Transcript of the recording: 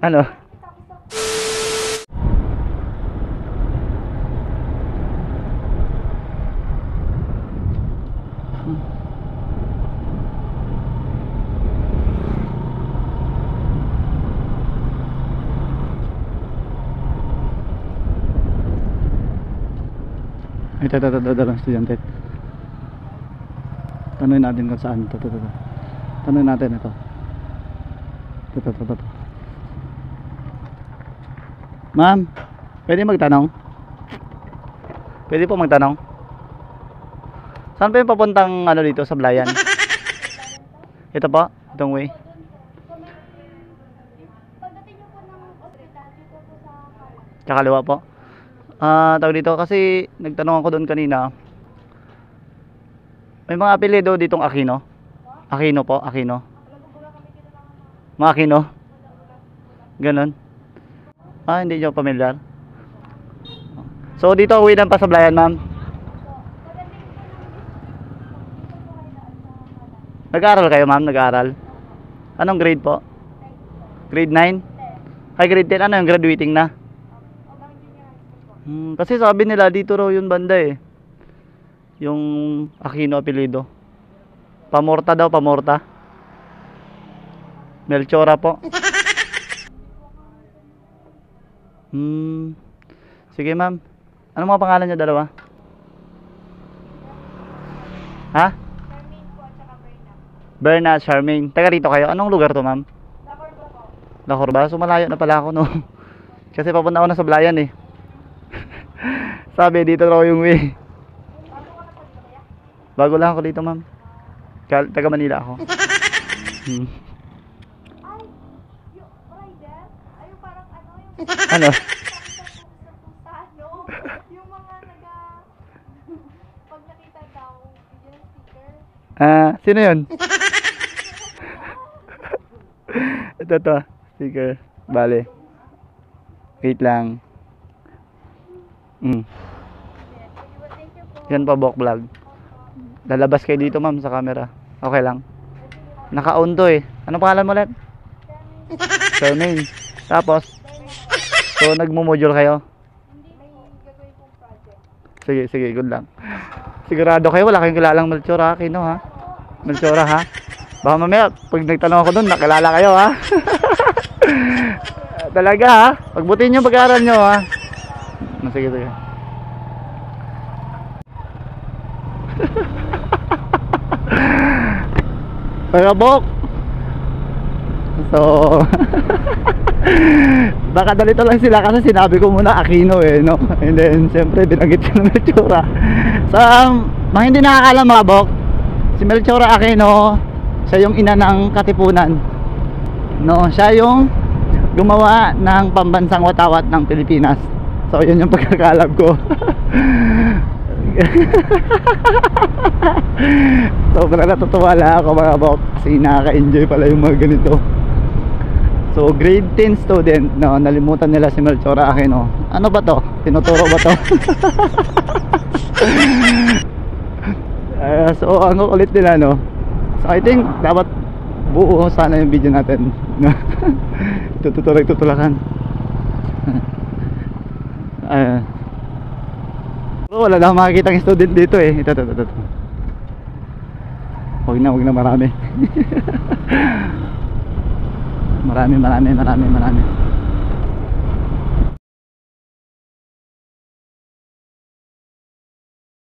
Ano? Ito lang estudyante. Tanungin natin kung saan ito. Tanungin natin ito. Ito. Ma'am, pwede magtanong? Pwede po magtanong? Saan po yung papuntang ano dito sa Blayan? Ito po, itong way. Pagdating niyo po ng ospital, dito po sa kanan. Kakaliwa po. Tawag dito kasi nagtanong ako doon kanina. May mga apelyido ditong Aquino. Aquino po, Aquino. Mga Aquino. Ganon. Hindi nyo pamilyar. So dito uwi ng Pasablayan, ma'am. Nag-aaral kayo, ma'am? Nag-aaral? Anong grade po? Grade 9? Ay, grade 10. Ano yung graduating na? Kasi sabi nila dito raw yung banda eh. Yung Aquino apelido. Pamorta daw, Pamorta. Melchora po. Sige, ma'am. Anong mga pangalan niyo dalawa? Ha? Charmaine po at saka Berna. Berna, Charmaine. Taga rito kayo. Anong lugar to, ma'am? Lacorba po. Lacorba. So malayo na pala ako, no? Kasi papunta ako na sa Blayan eh. Sabi dito raw yung way. Bago lang ako dito, ma'am. Taga Manila ako. Ay, yung rider? Ay, yung parang ano, yung Ano? yung mga pag nakita daw, yung sticker. Sino yun? Ito. Sticker. Bale. Wait lang. Yan pa, Bok Vlog. Lalabas kayo dito, ma'am, sa camera. Okay lang. Naka-on to eh. Anong pangalan mo ulit? Charmaine. Tapos? So, nagmo-module kayo? Hindi may gagawin pong project. Sige, good lang. Sigurado kayo, wala kayong kilalang Melchora Aquino, ha? Melchora, ha? Baka mamaya, pag nagtanong ako doon, nakilala kayo, ha? Talaga, ha? Pagbutin nyo pag-aaral nyo, ha? Sige. Pagabok. So, baka dalito lang sila kasi sinabi ko muna Aquino eh, no? And then, siyempre, binanggit ko ng Melchora. Sa mga hindi nakakalam, mga bok, si Melchora Aquino, siya yung ina ng Katipunan. No, siya yung gumawa ng pambansang watawat ng Pilipinas. So, yun yung pagkakalab ko. Sobrang natutuwa lang ako, mga bok, kasi nakaka-enjoy pala yung mga ganito. So grade 10 student, no, nalimutan nila si Melchora Aquino. Ano ba to? Tinuturo ba to? So ang ulit nila, no. So I think dapat buo sana yung video natin. Tutulakan. Wala na makikita ng student dito eh. Ito. Huwag na marami. Marami.